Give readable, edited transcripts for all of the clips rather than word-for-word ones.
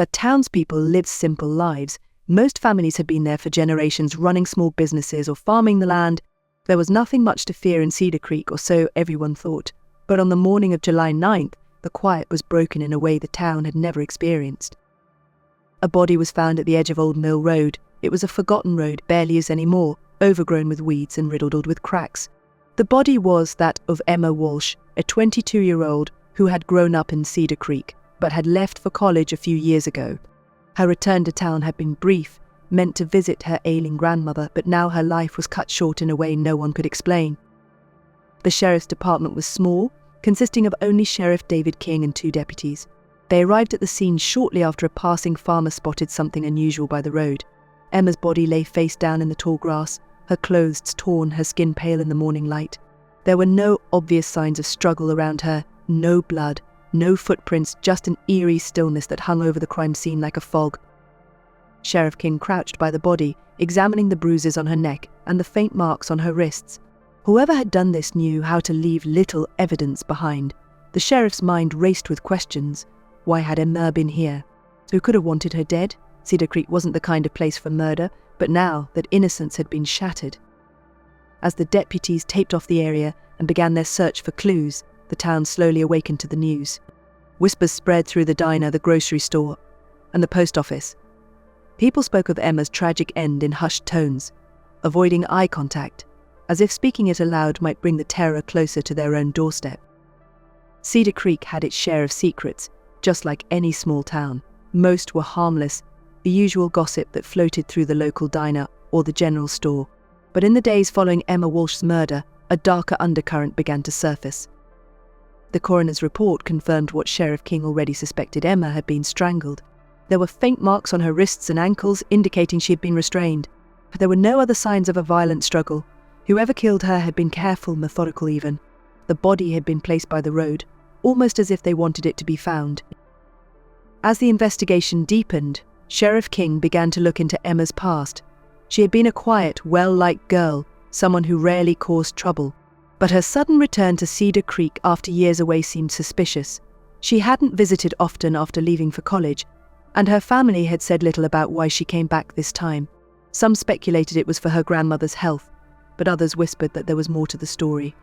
But townspeople lived simple lives. Most families had been there for generations, running small businesses or farming the land. There was nothing much to fear in Cedar Creek, or so everyone thought. But on the morning of July 9th, the quiet was broken in a way the town had never experienced. A body was found at the edge of Old Mill Road. It was a forgotten road, barely used anymore, overgrown with weeds and riddled with cracks. The body was that of Emma Walsh, a 22-year-old who had grown up in Cedar Creek, but had left for college a few years ago. Her return to town had been brief, meant to visit her ailing grandmother, but now her life was cut short in a way no one could explain. The sheriff's department was small, consisting of only Sheriff David King and 2 deputies. They arrived at the scene shortly after a passing farmer spotted something unusual by the road. Emma's body lay face down in the tall grass, her clothes torn, her skin pale in the morning light. There were no obvious signs of struggle around her, no blood, no footprints, just an eerie stillness that hung over the crime scene like a fog. Sheriff King crouched by the body, examining the bruises on her neck and the faint marks on her wrists. Whoever had done this knew how to leave little evidence behind. The sheriff's mind raced with questions. Why had Emma been here? Who could have wanted her dead? Cedar Creek wasn't the kind of place for murder, but now that innocence had been shattered. As the deputies taped off the area and began their search for clues, the town slowly awakened to the news. Whispers spread through the diner, the grocery store, and the post office. People spoke of Emma's tragic end in hushed tones, avoiding eye contact, as if speaking it aloud might bring the terror closer to their own doorstep. Cedar Creek had its share of secrets, just like any small town. Most were harmless, the usual gossip that floated through the local diner or the general store. But in the days following Emma Walsh's murder, a darker undercurrent began to surface. The coroner's report confirmed what Sheriff King already suspected: Emma had been strangled. There were faint marks on her wrists and ankles indicating she had been restrained, but there were no other signs of a violent struggle. Whoever killed her had been careful, methodical even. The body had been placed by the road, almost as if they wanted it to be found. As the investigation deepened, Sheriff King began to look into Emma's past. She had been a quiet, well-liked girl, someone who rarely caused trouble. But her sudden return to Cedar Creek after years away seemed suspicious. She hadn't visited often after leaving for college, and her family had said little about why she came back this time. Some speculated it was for her grandmother's health, but others whispered that there was more to the story.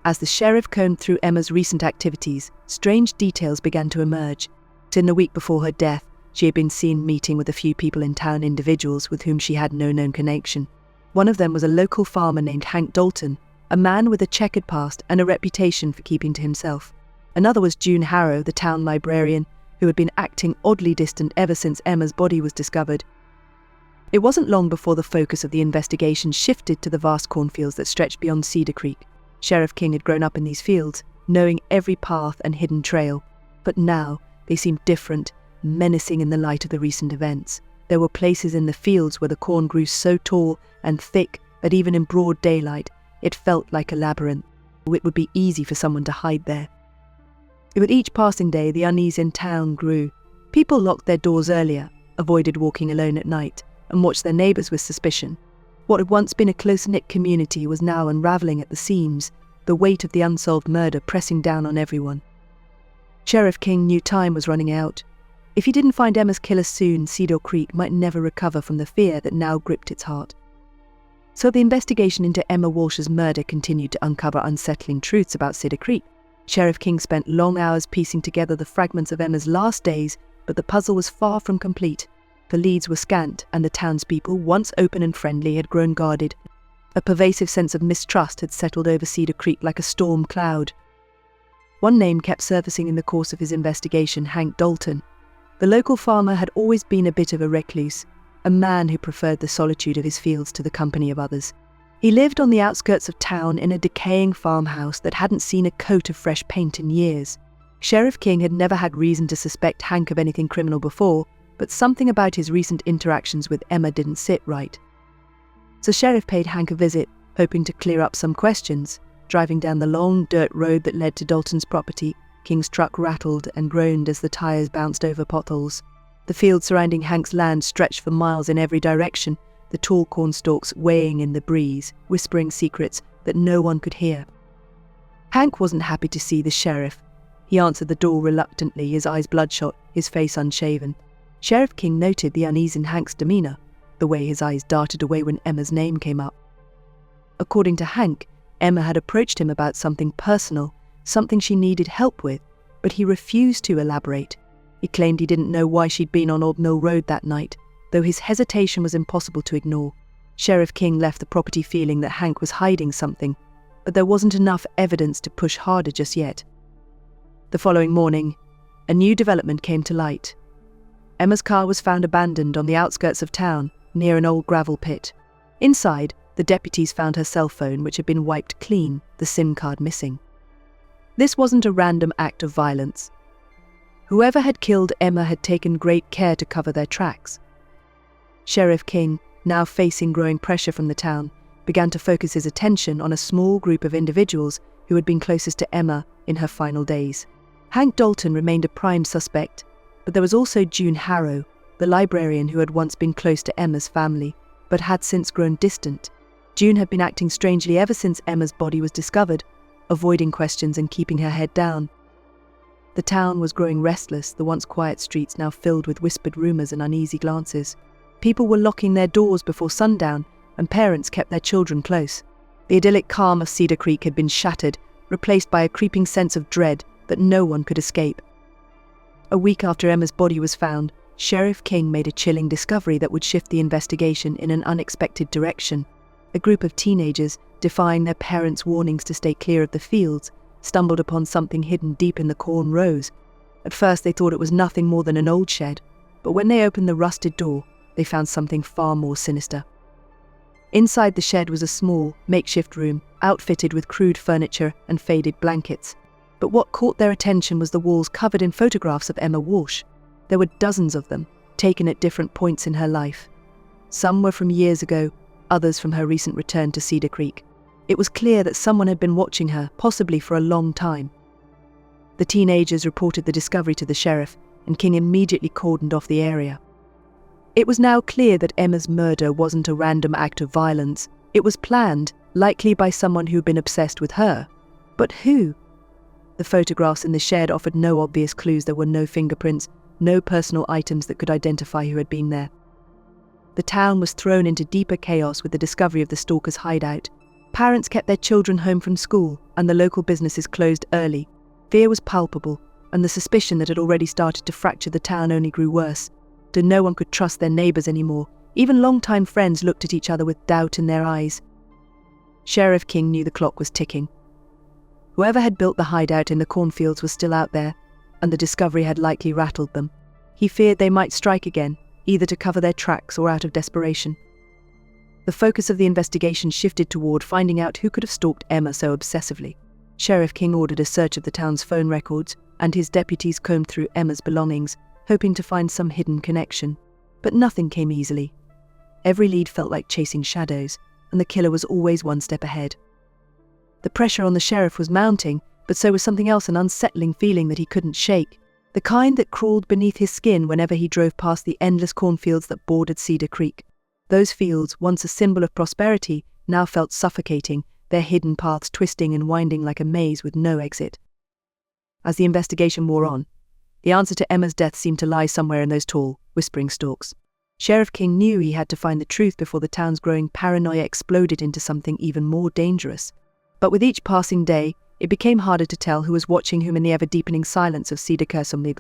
As the sheriff combed through Emma's recent activities, strange details began to emerge. In the week before her death, she had been seen meeting with a few people in town, individuals with whom she had no known connection. One of them was a local farmer named Hank Dalton, a man with a checkered past and a reputation for keeping to himself. Another was Jun Harrow, the town librarian, who had been acting oddly distant ever since Emma's body was discovered. It wasn't long before the focus of the investigation shifted to the vast cornfields that stretched beyond Cedar Creek. Sheriff King had grown up in these fields, knowing every path and hidden trail. But now, they seemed different, menacing in the light of the recent events. There were places in the fields where the corn grew so tall and thick that even in broad daylight, it felt like a labyrinth. It would be easy for someone to hide there. With each passing day, the unease in town grew. People locked their doors earlier, avoided walking alone at night, and watched their neighbours with suspicion. What had once been a close-knit community was now unravelling at the seams, the weight of the unsolved murder pressing down on everyone. Sheriff King knew time was running out. If he didn't find Emma's killer soon, Cedar Creek might never recover from the fear that now gripped its heart. So the investigation into Emma Walsh's murder continued to uncover unsettling truths about Cedar Creek. Sheriff King spent long hours piecing together the fragments of Emma's last days, but the puzzle was far from complete. The leads were scant, and the townspeople, once open and friendly, had grown guarded. A pervasive sense of mistrust had settled over Cedar Creek like a storm cloud. One name kept surfacing in the course of his investigation: Hank Dalton. The local farmer had always been a bit of a recluse, a man who preferred the solitude of his fields to the company of others. He lived on the outskirts of town in a decaying farmhouse that hadn't seen a coat of fresh paint in years. Sheriff King had never had reason to suspect Hank of anything criminal before, but something about his recent interactions with Emma didn't sit right. So Sheriff paid Hank a visit, hoping to clear up some questions. Driving down the long dirt road that led to Dalton's property, King's truck rattled and groaned as the tires bounced over potholes. The fields surrounding Hank's land stretched for miles in every direction, the tall corn stalks weighing in the breeze, whispering secrets that no one could hear. Hank wasn't happy to see the sheriff. He answered the door reluctantly, his eyes bloodshot, his face unshaven. Sheriff King noted the unease in Hank's demeanor, the way his eyes darted away when Emma's name came up. According to Hank, Emma had approached him about something personal, something she needed help with, but he refused to elaborate. He claimed he didn't know why she'd been on Old Mill Road that night, though his hesitation was impossible to ignore. Sheriff King left the property feeling that Hank was hiding something, but there wasn't enough evidence to push harder just yet. The following morning, a new development came to light. Emma's car was found abandoned on the outskirts of town, near an old gravel pit. Inside, the deputies found her cell phone, which had been wiped clean, the SIM card missing. This wasn't a random act of violence. Whoever had killed Emma had taken great care to cover their tracks. Sheriff King, now facing growing pressure from the town, began to focus his attention on a small group of individuals who had been closest to Emma in her final days. Hank Dalton remained a prime suspect, but there was also Jun Harrow, the librarian who had once been close to Emma's family, but had since grown distant. June had been acting strangely ever since Emma's body was discovered, avoiding questions and keeping her head down. The town was growing restless, the once quiet streets now filled with whispered rumors and uneasy glances. People were locking their doors before sundown, and parents kept their children close. The idyllic calm of Cedar Creek had been shattered, replaced by a creeping sense of dread that no one could escape. A week after Emma's body was found, Sheriff King made a chilling discovery that would shift the investigation in an unexpected direction. A group of teenagers, defying their parents' warnings to stay clear of the fields, stumbled upon something hidden deep in the corn rows. At first they thought it was nothing more than an old shed, but when they opened the rusted door, they found something far more sinister. Inside the shed was a small, makeshift room, outfitted with crude furniture and faded blankets. But what caught their attention was the walls covered in photographs of Emma Walsh. There were dozens of them, taken at different points in her life. Some were from years ago, others from her recent return to Cedar Creek. It was clear that someone had been watching her, possibly for a long time. The teenagers reported the discovery to the sheriff, and King immediately cordoned off the area. It was now clear that Emma's murder wasn't a random act of violence. It was planned, likely by someone who'd been obsessed with her. But who? The photographs in the shed offered no obvious clues. There were no fingerprints, no personal items that could identify who had been there. The town was thrown into deeper chaos with the discovery of the Stalker's hideout. Parents kept their children home from school, and the local businesses closed early. Fear was palpable, and the suspicion that had already started to fracture the town only grew worse. No one could trust their neighbors anymore. Even longtime friends looked at each other with doubt in their eyes. Sheriff King knew the clock was ticking. Whoever had built the hideout in the cornfields was still out there, and the discovery had likely rattled them. He feared they might strike again, either to cover their tracks or out of desperation. The focus of the investigation shifted toward finding out who could have stalked Emma so obsessively. Sheriff King ordered a search of the town's phone records, and his deputies combed through Emma's belongings, hoping to find some hidden connection. But nothing came easily. Every lead felt like chasing shadows, and the killer was always one step ahead. The pressure on the sheriff was mounting, but so was something else, an unsettling feeling that he couldn't shake, the kind that crawled beneath his skin whenever he drove past the endless cornfields that bordered Cedar Creek. Those fields, once a symbol of prosperity, now felt suffocating, their hidden paths twisting and winding like a maze with no exit. As the investigation wore on, the answer to Emma's death seemed to lie somewhere in those tall, whispering stalks. Sheriff King knew he had to find the truth before the town's growing paranoia exploded into something even more dangerous. But with each passing day, it became harder to tell who was watching whom in the ever-deepening silence of Cedar Creek.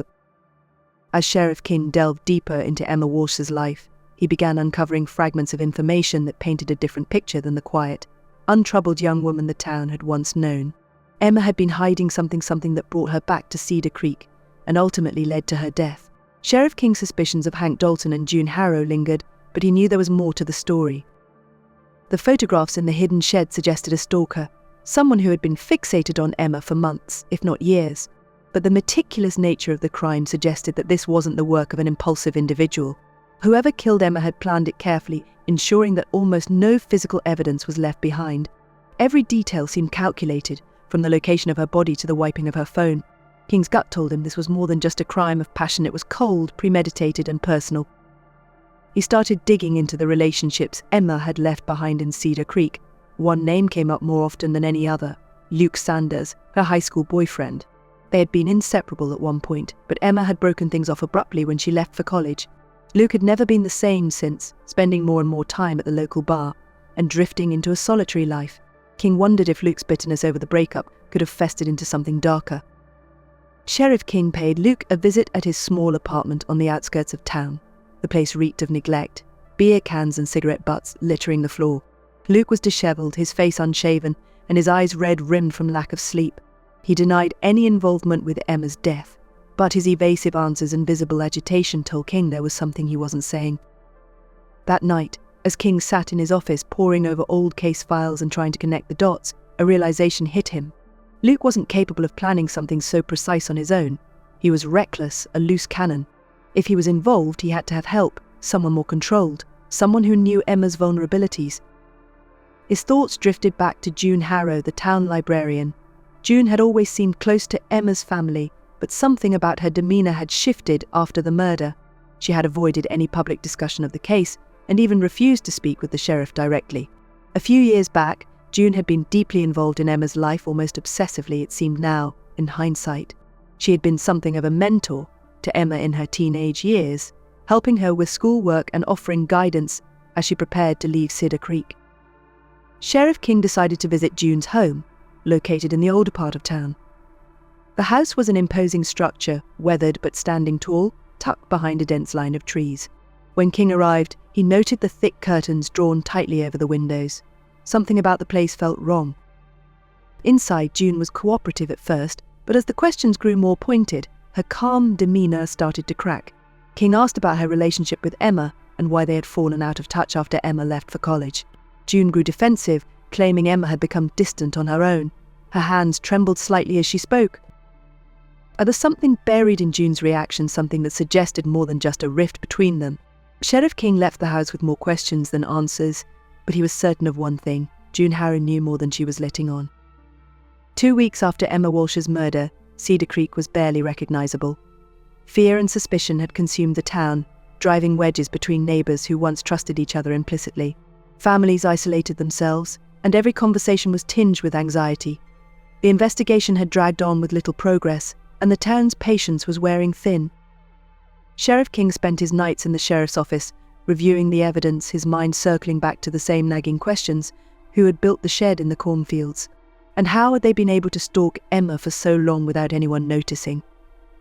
As Sheriff King delved deeper into Emma Walsh's life, he began uncovering fragments of information that painted a different picture than the quiet, untroubled young woman the town had once known. Emma had been hiding something that brought her back to Cedar Creek, and ultimately led to her death. Sheriff King's suspicions of Hank Dalton and June Harrow lingered, but he knew there was more to the story. The photographs in the hidden shed suggested a stalker, someone who had been fixated on Emma for months, if not years. But the meticulous nature of the crime suggested that this wasn't the work of an impulsive individual. Whoever killed Emma had planned it carefully, ensuring that almost no physical evidence was left behind. Every detail seemed calculated, from the location of her body to the wiping of her phone. King's gut told him this was more than just a crime of passion. It was cold, premeditated, and personal. He started digging into the relationships Emma had left behind in Cedar Creek. One name came up more often than any other: Luke Sanders, her high school boyfriend. They had been inseparable at one point, but Emma had broken things off abruptly when she left for college. Luke had never been the same since, spending more and more time at the local bar and drifting into a solitary life. King wondered if Luke's bitterness over the breakup could have festered into something darker. Sheriff King paid Luke a visit at his small apartment on the outskirts of town. The place reeked of neglect, beer cans and cigarette butts littering the floor. Luke was disheveled, his face unshaven, and his eyes red-rimmed from lack of sleep. He denied any involvement with Emma's death, but his evasive answers and visible agitation told King there was something he wasn't saying. That night, as King sat in his office poring over old case files and trying to connect the dots, a realization hit him. Luke wasn't capable of planning something so precise on his own. He was reckless, a loose cannon. If he was involved, he had to have help, someone more controlled, someone who knew Emma's vulnerabilities. His thoughts drifted back to Jun Harrow, the town librarian. Jun had always seemed close to Emma's family, but something about her demeanor had shifted after the murder. She had avoided any public discussion of the case and even refused to speak with the sheriff directly. A few years back, Jun had been deeply involved in Emma's life, almost obsessively it seemed now, in hindsight. She had been something of a mentor to Emma in her teenage years, helping her with schoolwork and offering guidance as she prepared to leave Cedar Creek. Sheriff King decided to visit Jun's home, located in the older part of town. The house was an imposing structure, weathered but standing tall, tucked behind a dense line of trees. When King arrived, he noted the thick curtains drawn tightly over the windows. Something about the place felt wrong. Inside, Jun was cooperative at first, but as the questions grew more pointed, her calm demeanor started to crack. King asked about her relationship with Emma and why they had fallen out of touch after Emma left for college. Jun grew defensive, claiming Emma had become distant on her own. Her hands trembled slightly as she spoke. There was something buried in Jun's reaction, something that suggested more than just a rift between them. Sheriff King left the house with more questions than answers, but he was certain of one thing: Jun Harrow knew more than she was letting on. 2 weeks after Emma Walsh's murder, Cedar Creek was barely recognizable. Fear and suspicion had consumed the town, driving wedges between neighbors who once trusted each other implicitly. Families isolated themselves, and every conversation was tinged with anxiety. The investigation had dragged on with little progress, and the town's patience was wearing thin. Sheriff King spent his nights in the sheriff's office, reviewing the evidence, his mind circling back to the same nagging questions: who had built the shed in the cornfields? And how had they been able to stalk Emma for so long without anyone noticing?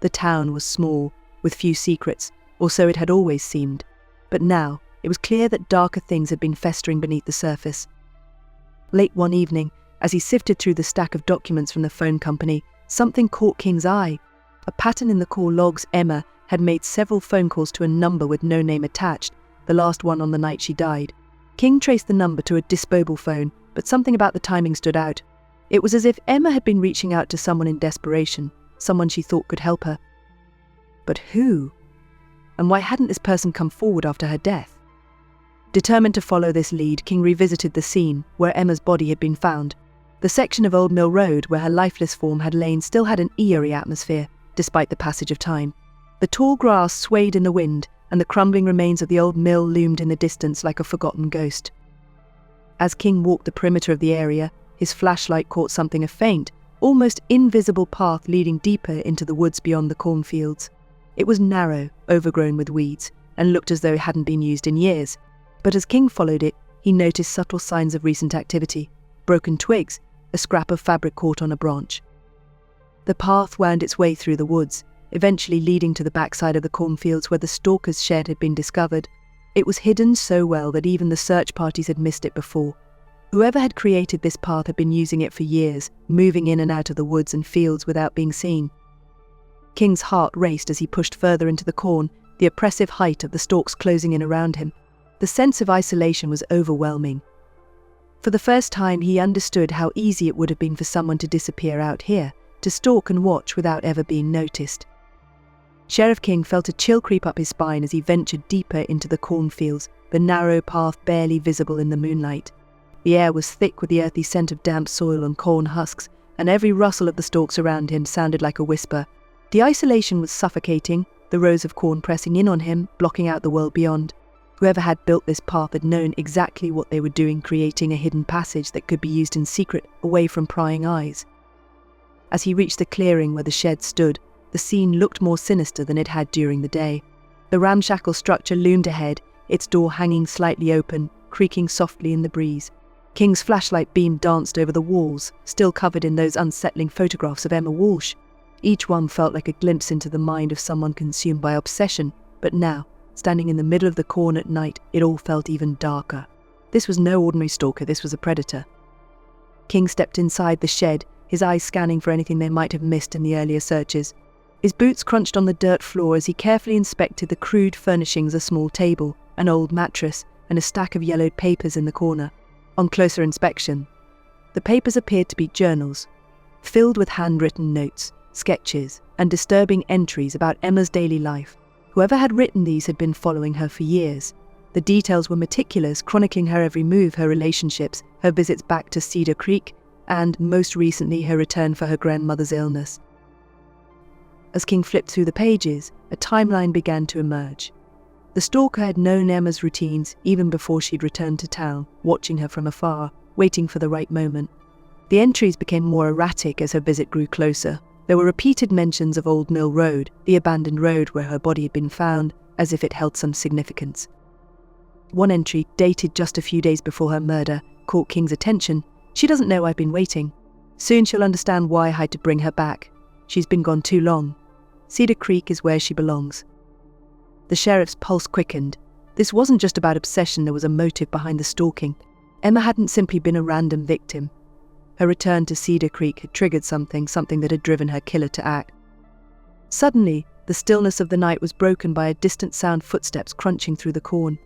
The town was small, with few secrets, or so it had always seemed. But now, it was clear that darker things had been festering beneath the surface. Late one evening, as he sifted through the stack of documents from the phone company, something caught King's eye. A pattern in the call logs: Emma had made several phone calls to a number with no name attached, the last one on the night she died. King traced the number to a disposable phone, but something about the timing stood out. It was as if Emma had been reaching out to someone in desperation, someone she thought could help her. But who? And why hadn't this person come forward after her death? Determined to follow this lead, King revisited the scene where Emma's body had been found. The section of Old Mill Road where her lifeless form had lain still had an eerie atmosphere, despite the passage of time. The tall grass swayed in the wind, and the crumbling remains of the old mill loomed in the distance like a forgotten ghost. As King walked the perimeter of the area, his flashlight caught something: a faint, almost invisible path leading deeper into the woods beyond the cornfields. It was narrow, overgrown with weeds, and looked as though it hadn't been used in years. But as King followed it, he noticed subtle signs of recent activity: broken twigs, a scrap of fabric caught on a branch. The path wound its way through the woods, eventually leading to the backside of the cornfields where the Stalker's Shed had been discovered. It was hidden so well that even the search parties had missed it before. Whoever had created this path had been using it for years, moving in and out of the woods and fields without being seen. King's heart raced as he pushed further into the corn, the oppressive height of the stalks closing in around him. The sense of isolation was overwhelming. For the first time, he understood how easy it would have been for someone to disappear out here, to stalk and watch without ever being noticed. Sheriff King felt a chill creep up his spine as he ventured deeper into the cornfields, the narrow path barely visible in the moonlight. The air was thick with the earthy scent of damp soil and corn husks, and every rustle of the stalks around him sounded like a whisper. The isolation was suffocating, the rows of corn pressing in on him, blocking out the world beyond. Whoever had built this path had known exactly what they were doing, creating a hidden passage that could be used in secret, away from prying eyes. As he reached the clearing where the shed stood, the scene looked more sinister than it had during the day. The ramshackle structure loomed ahead, its door hanging slightly open, creaking softly in the breeze. King's flashlight beam danced over the walls, still covered in those unsettling photographs of Emma Walsh. Each one felt like a glimpse into the mind of someone consumed by obsession, but now, standing in the middle of the corn at night, it all felt even darker. This was no ordinary stalker, this was a predator. King stepped inside the shed, his eyes scanning for anything they might have missed in the earlier searches. His boots crunched on the dirt floor as he carefully inspected the crude furnishings: a small table, an old mattress, and a stack of yellowed papers in the corner. On closer inspection, the papers appeared to be journals, filled with handwritten notes, sketches, and disturbing entries about Emma's daily life. Whoever had written these had been following her for years. The details were meticulous, chronicling her every move, her relationships, her visits back to Cedar Creek, and, most recently, her return for her grandmother's illness. As King flipped through the pages, a timeline began to emerge. The stalker had known Emma's routines even before she'd returned to town, watching her from afar, waiting for the right moment. The entries became more erratic as her visit grew closer. There were repeated mentions of Old Mill Road, the abandoned road where her body had been found, as if it held some significance. One entry, dated just a few days before her murder, caught King's attention. "She doesn't know I've been waiting. Soon she'll understand why I had to bring her back. She's been gone too long. Cedar Creek is where she belongs." The sheriff's pulse quickened. This wasn't just about obsession, there was a motive behind the stalking. Emma hadn't simply been a random victim. Her return to Cedar Creek had triggered something that had driven her killer to act. Suddenly, the stillness of the night was broken by a distant sound: footsteps crunching through the corn.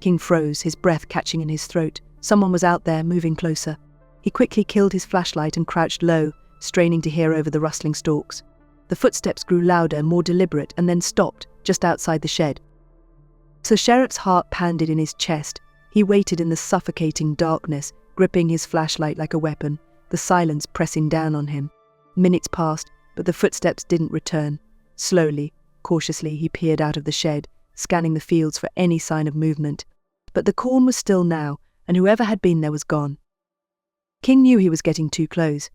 King froze, his breath catching in his throat. Someone was out there, moving closer. He quickly killed his flashlight and crouched low, straining to hear over the rustling stalks. The footsteps grew louder, more deliberate, and then stopped, just outside the shed. The sheriff's heart pounded in his chest. He waited in the suffocating darkness, gripping his flashlight like a weapon, the silence pressing down on him. Minutes passed, but the footsteps didn't return. Slowly, cautiously, he peered out of the shed, scanning the fields for any sign of movement. But the corn was still now, and whoever had been there was gone. King knew he was getting too close.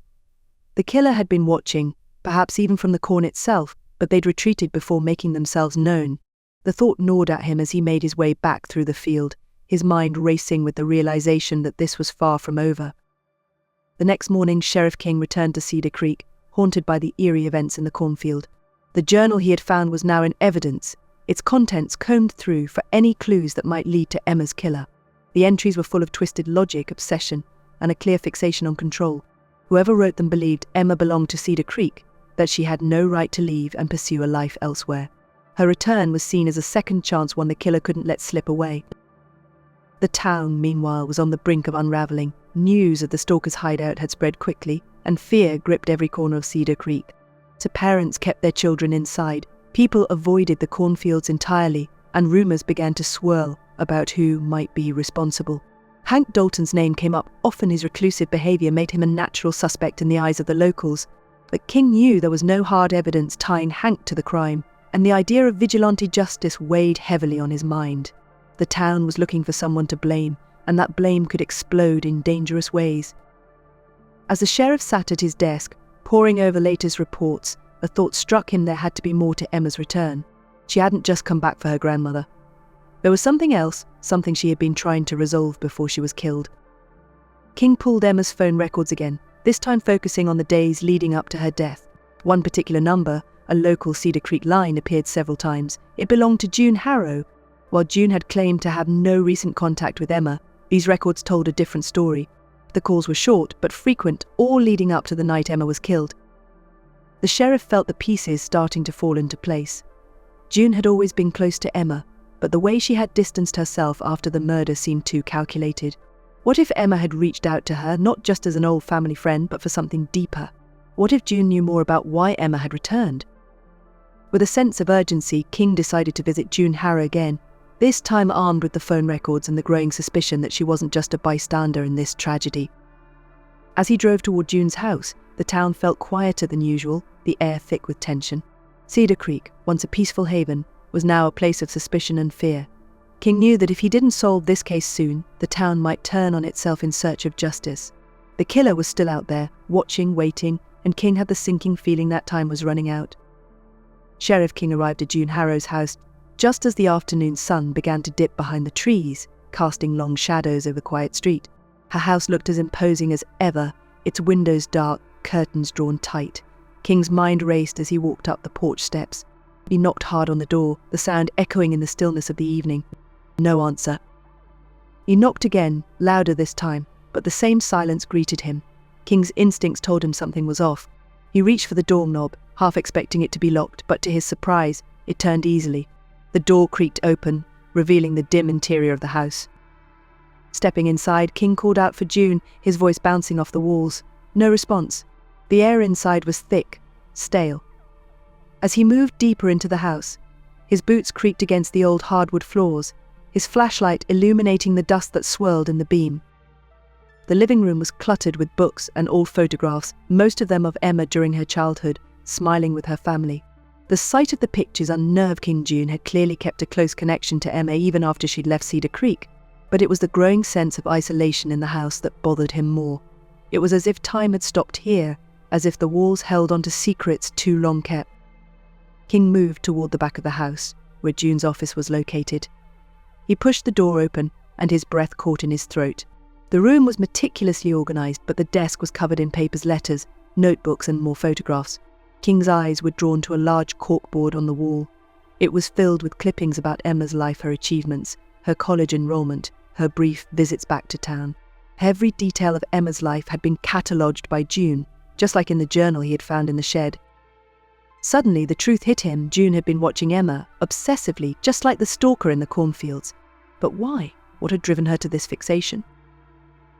The killer had been watching, perhaps even from the corn itself, but they'd retreated before making themselves known. The thought gnawed at him as he made his way back through the field, his mind racing with the realization that this was far from over. The next morning, Sheriff King returned to Cedar Creek, haunted by the eerie events in the cornfield. The journal he had found was now in evidence, its contents combed through for any clues that might lead to Emma's killer. The entries were full of twisted logic, obsession, and a clear fixation on control. Whoever wrote them believed Emma belonged to Cedar Creek, that she had no right to leave and pursue a life elsewhere. Her return was seen as a second chance, one the killer couldn't let slip away. The town, meanwhile, was on the brink of unraveling. News of the stalker's hideout had spread quickly, and fear gripped every corner of Cedar Creek. So parents kept their children inside, people avoided the cornfields entirely, and rumors began to swirl about who might be responsible. Hank Dalton's name came up often. His reclusive behavior made him a natural suspect in the eyes of the locals. But King knew there was no hard evidence tying Hank to the crime, and the idea of vigilante justice weighed heavily on his mind. The town was looking for someone to blame, and that blame could explode in dangerous ways. As the sheriff sat at his desk, poring over latest reports, a thought struck him: there had to be more to Emma's return. She hadn't just come back for her grandmother. There was something else, something she had been trying to resolve before she was killed. King pulled Emma's phone records again, this time focusing on the days leading up to her death. One particular number, a local Cedar Creek line, appeared several times. It belonged to June Harrow. While June had claimed to have no recent contact with Emma, these records told a different story. The calls were short but frequent, all leading up to the night Emma was killed. The sheriff felt the pieces starting to fall into place. June had always been close to Emma, but the way she had distanced herself after the murder seemed too calculated. What if Emma had reached out to her, not just as an old family friend, but for something deeper? What if June knew more about why Emma had returned? With a sense of urgency, King decided to visit June Harrow again, this time armed with the phone records and the growing suspicion that she wasn't just a bystander in this tragedy. As he drove toward June's house, the town felt quieter than usual, the air thick with tension. Cedar Creek, once a peaceful haven, was now a place of suspicion and fear. King knew that if he didn't solve this case soon, the town might turn on itself in search of justice. The killer was still out there, watching, waiting, and King had the sinking feeling that time was running out. Sheriff King arrived at June Harrow's house just as the afternoon sun began to dip behind the trees, casting long shadows over the quiet street. Her house looked as imposing as ever, its windows dark, curtains drawn tight. King's mind raced as he walked up the porch steps. He knocked hard on the door, the sound echoing in the stillness of the evening. No answer. He knocked again, louder this time, but the same silence greeted him. King's instincts told him something was off. He reached for the doorknob, half expecting it to be locked, but to his surprise, it turned easily. The door creaked open, revealing the dim interior of the house. Stepping inside, King called out for June, his voice bouncing off the walls. No response. The air inside was thick, stale. As he moved deeper into the house, his boots creaked against the old hardwood floors, his flashlight illuminating the dust that swirled in the beam. The living room was cluttered with books and old photographs, most of them of Emma during her childhood, smiling with her family. The sight of the pictures unnerved King. June had clearly kept a close connection to Emma even after she'd left Cedar Creek, but it was the growing sense of isolation in the house that bothered him more. It was as if time had stopped here, as if the walls held onto secrets too long kept. King moved toward the back of the house, where June's office was located. He pushed the door open, and his breath caught in his throat. The room was meticulously organized, but the desk was covered in papers, letters, notebooks, and more photographs. King's eyes were drawn to a large corkboard on the wall. It was filled with clippings about Emma's life, her achievements, her college enrollment, her brief visits back to town. Every detail of Emma's life had been catalogued by June, just like in the journal he had found in the shed. Suddenly, the truth hit him. June had been watching Emma, obsessively, just like the stalker in the cornfields. But why? What had driven her to this fixation?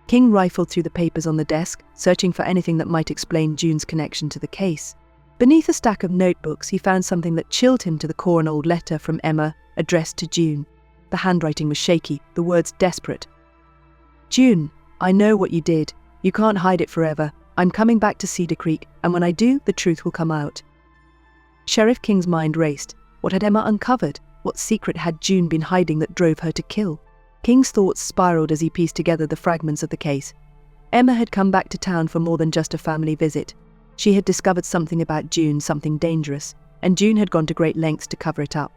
King rifled through the papers on the desk, searching for anything that might explain June's connection to the case. Beneath a stack of notebooks, he found something that chilled him to the core, an old letter from Emma, addressed to June. The handwriting was shaky, the words desperate. June, I know what you did. You can't hide it forever. I'm coming back to Cedar Creek, and when I do, the truth will come out. Sheriff King's mind raced. What had Emma uncovered? What secret had June been hiding that drove her to kill? King's thoughts spiraled as he pieced together the fragments of the case. Emma had come back to town for more than just a family visit. She had discovered something about June, something dangerous, and June had gone to great lengths to cover it up.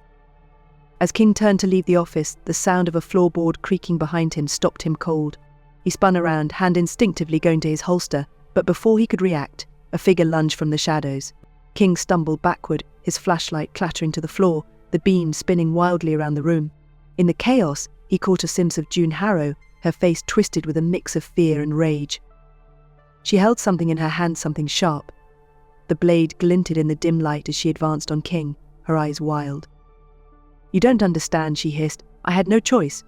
As King turned to leave the office, the sound of a floorboard creaking behind him stopped him cold. He spun around, hand instinctively going to his holster, but before he could react, a figure lunged from the shadows. King stumbled backward, his flashlight clattering to the floor, the beam spinning wildly around the room. In the chaos, he caught a glimpse of June Harrow, her face twisted with a mix of fear and rage. She held something in her hand, something sharp. The blade glinted in the dim light as she advanced on King, her eyes wild. You don't understand, she hissed. I had no choice.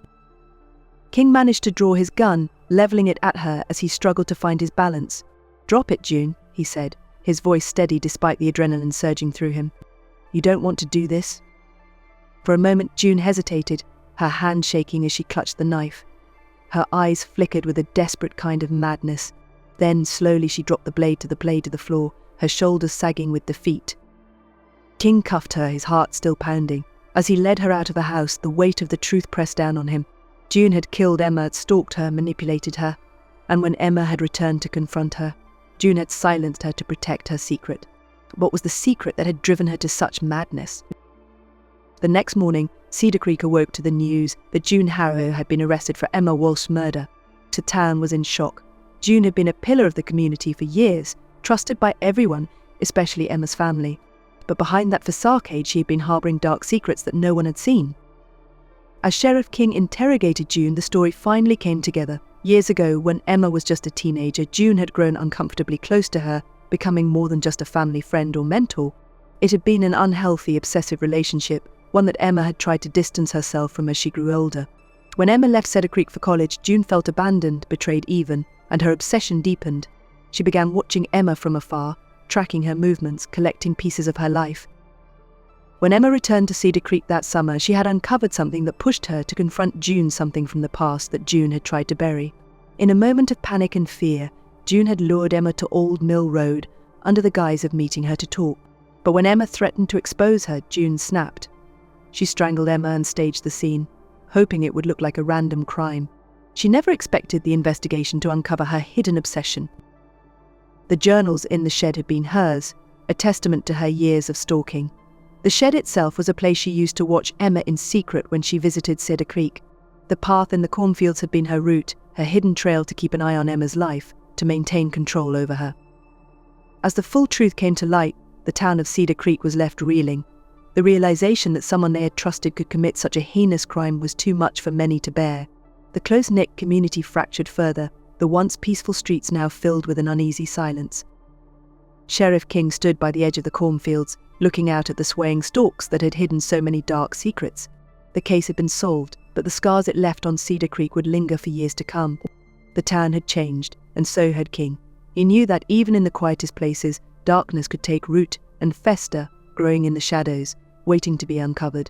King managed to draw his gun, leveling it at her as he struggled to find his balance. Drop it, June, he said, his voice steady despite the adrenaline surging through him. You don't want to do this? For a moment, June hesitated, her hand shaking as she clutched the knife. Her eyes flickered with a desperate kind of madness. Then, slowly, she dropped the blade to the floor, her shoulders sagging with defeat. King cuffed her, his heart still pounding. As he led her out of the house, the weight of the truth pressed down on him. June had killed Emma, had stalked her, manipulated her. And when Emma had returned to confront her, June had silenced her to protect her secret. What was the secret that had driven her to such madness? The next morning, Cedar Creek awoke to the news that June Harrow had been arrested for Emma Walsh's murder. The town was in shock. June had been a pillar of the community for years, trusted by everyone, especially Emma's family. But behind that facade, she had been harboring dark secrets that no one had seen. As Sheriff King interrogated June, the story finally came together. Years ago, when Emma was just a teenager, June had grown uncomfortably close to her, becoming more than just a family friend or mentor. It had been an unhealthy, obsessive relationship, one that Emma had tried to distance herself from as she grew older. When Emma left Cedar Creek for college, June felt abandoned, betrayed even, and her obsession deepened. She began watching Emma from afar, tracking her movements, collecting pieces of her life. When Emma returned to Cedar Creek that summer, she had uncovered something that pushed her to confront June, something from the past that June had tried to bury. In a moment of panic and fear, June had lured Emma to Old Mill Road under the guise of meeting her to talk. But when Emma threatened to expose her, June snapped. She strangled Emma and staged the scene, hoping it would look like a random crime. She never expected the investigation to uncover her hidden obsession. The journals in the shed had been hers, a testament to her years of stalking. The shed itself was a place she used to watch Emma in secret when she visited Cedar Creek. The path in the cornfields had been her route, her hidden trail to keep an eye on Emma's life, to maintain control over her. As the full truth came to light, the town of Cedar Creek was left reeling. The realization that someone they had trusted could commit such a heinous crime was too much for many to bear. The close-knit community fractured further, the once peaceful streets now filled with an uneasy silence. Sheriff King stood by the edge of the cornfields, looking out at the swaying stalks that had hidden so many dark secrets. The case had been solved, but the scars it left on Cedar Creek would linger for years to come. The town had changed, and so had King. He knew that even in the quietest places, darkness could take root and fester, growing in the shadows, waiting to be uncovered.